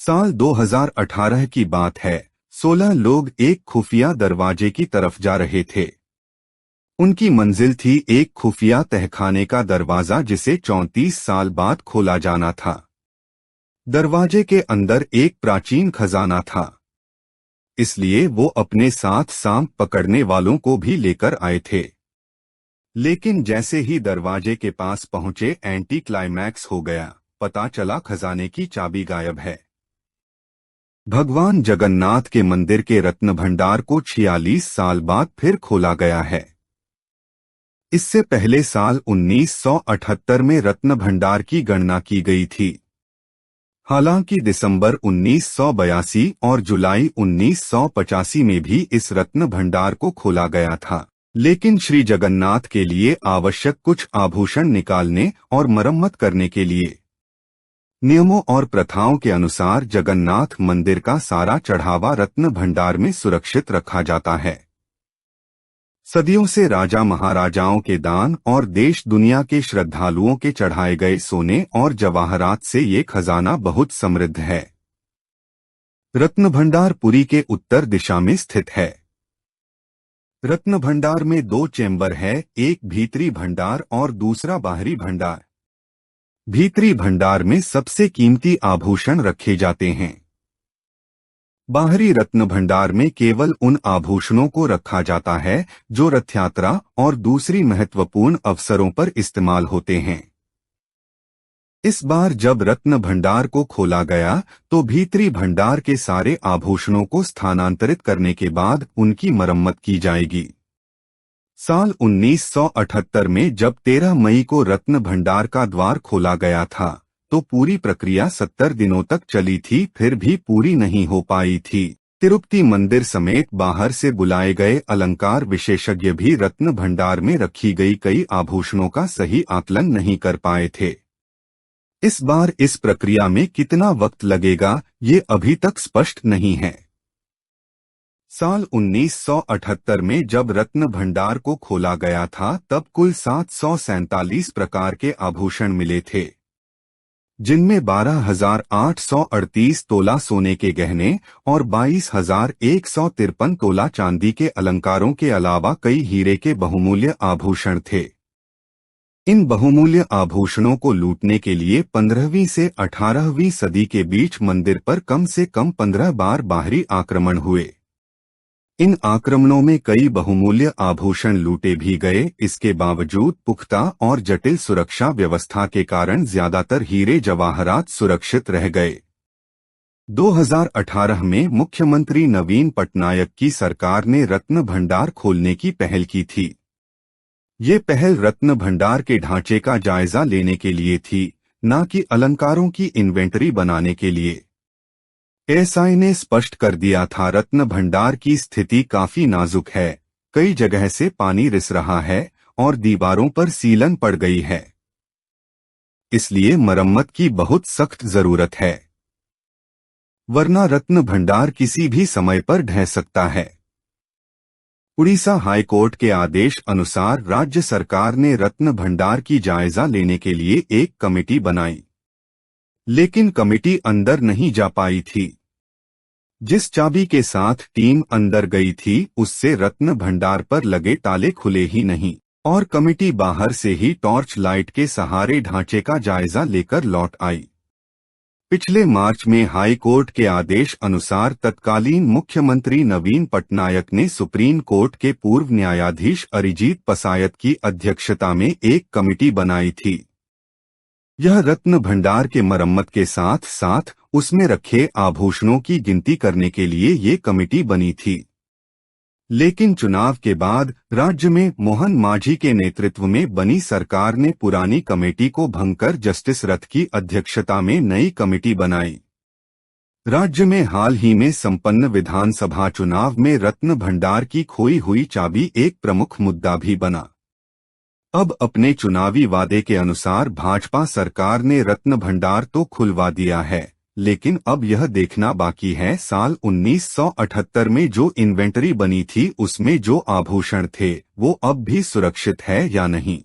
साल 2018 की बात है। 16 लोग एक खुफिया दरवाजे की तरफ जा रहे थे। उनकी मंजिल थी एक खुफिया तहखाने का दरवाजा जिसे 34 साल बाद खोला जाना था। दरवाजे के अंदर एक प्राचीन खजाना था, इसलिए वो अपने साथ सांप पकड़ने वालों को भी लेकर आए थे। लेकिन जैसे ही दरवाजे के पास पहुंचे, एंटी क्लाइमैक्स हो गया। पता चला खजाने की चाबी गायब है। भगवान जगन्नाथ के मंदिर के रत्न भंडार को 46 साल बाद फिर खोला गया है। इससे पहले साल 1978 में रत्न भंडार की गणना की गई थी। हालांकि दिसंबर 1982 और जुलाई 1985 में भी इस रत्न भंडार को खोला गया था, लेकिन श्री जगन्नाथ के लिए आवश्यक कुछ आभूषण निकालने और मरम्मत करने के लिए नियमों और प्रथाओं के अनुसार जगन्नाथ मंदिर का सारा चढ़ावा रत्न भंडार में सुरक्षित रखा जाता है। सदियों से राजा महाराजाओं के दान और देश दुनिया के श्रद्धालुओं के चढ़ाए गए सोने और जवाहरात से ये खजाना बहुत समृद्ध है। रत्न भंडार पुरी के उत्तर दिशा में स्थित है। रत्न भंडार में 2 चेंबर है, एक भीतरी भंडार और दूसरा बाहरी भंडार। भीतरी भंडार में सबसे कीमती आभूषण रखे जाते हैं। बाहरी रत्न भंडार में केवल उन आभूषणों को रखा जाता है जो रथ यात्रा और दूसरी महत्वपूर्ण अवसरों पर इस्तेमाल होते हैं। इस बार जब रत्न भंडार को खोला गया तो भीतरी भंडार के सारे आभूषणों को स्थानांतरित करने के बाद उनकी मरम्मत की जाएगी। साल 1978 में जब 13 मई को रत्न भंडार का द्वार खोला गया था तो पूरी प्रक्रिया 70 दिनों तक चली थी, फिर भी पूरी नहीं हो पाई थी। तिरुपति मंदिर समेत बाहर से बुलाए गए अलंकार विशेषज्ञ भी रत्न भंडार में रखी गई कई आभूषणों का सही आकलन नहीं कर पाए थे। इस बार इस प्रक्रिया में कितना वक्त लगेगा ये अभी तक स्पष्ट नहीं है। साल 1978 में जब रत्न भंडार को खोला गया था तब कुल 747 प्रकार के आभूषण मिले थे, जिनमें 12,838 तोला सोने के गहने और 22,153 तोला चांदी के अलंकारों के अलावा कई हीरे के बहुमूल्य आभूषण थे। इन बहुमूल्य आभूषणों को लूटने के लिए 15वीं से 18वीं सदी के बीच मंदिर पर कम से कम 15 बार बाहरी आक्रमण हुए। इन आक्रमणों में कई बहुमूल्य आभूषण लूटे भी गए। इसके बावजूद पुख्ता और जटिल सुरक्षा व्यवस्था के कारण ज्यादातर हीरे जवाहरात सुरक्षित रह गए। 2018 में मुख्यमंत्री नवीन पटनायक की सरकार ने रत्न भंडार खोलने की पहल की थी। ये पहल रत्न भंडार के ढांचे का जायजा लेने के लिए थी, न कि अलंकारों की इन्वेंटरी बनाने के लिए। एएसआई ने स्पष्ट कर दिया था, रत्न भंडार की स्थिति काफी नाजुक है, कई जगह से पानी रिस रहा है और दीवारों पर सीलन पड़ गई है, इसलिए मरम्मत की बहुत सख्त जरूरत है, वरना रत्न भंडार किसी भी समय पर ढह सकता है। उड़ीसा हाईकोर्ट के आदेश अनुसार राज्य सरकार ने रत्न भंडार की जायजा लेने के लिए एक कमेटी बनाई, लेकिन कमेटी अंदर नहीं जा पाई थी। जिस चाबी के साथ टीम अंदर गई थी उससे रत्न भंडार पर लगे ताले खुले ही नहीं और कमेटी बाहर से ही टॉर्च लाइट के सहारे ढांचे का जायजा लेकर लौट आई। पिछले मार्च में हाई कोर्ट के आदेश अनुसार तत्कालीन मुख्यमंत्री नवीन पटनायक ने सुप्रीम कोर्ट के पूर्व न्यायाधीश अरिजीत पसायत की अध्यक्षता में एक कमेटी बनाई थी। यह रत्न भंडार के मरम्मत के साथ साथ उसमें रखे आभूषणों की गिनती करने के लिए ये कमेटी बनी थी। लेकिन चुनाव के बाद राज्य में मोहन मांझी के नेतृत्व में बनी सरकार ने पुरानी कमेटी को भंग कर जस्टिस रथ की अध्यक्षता में नई कमेटी बनाई। राज्य में हाल ही में संपन्न विधानसभा चुनाव में रत्न भंडार की खोई हुई चाबी एक प्रमुख मुद्दा भी बना। अब अपने चुनावी वादे के अनुसार भाजपा सरकार ने रत्न भंडार तो खुलवा दिया है, लेकिन अब यह देखना बाकी है साल 1978 में जो इन्वेंटरी बनी थी उसमें जो आभूषण थे वो अब भी सुरक्षित है या नहीं।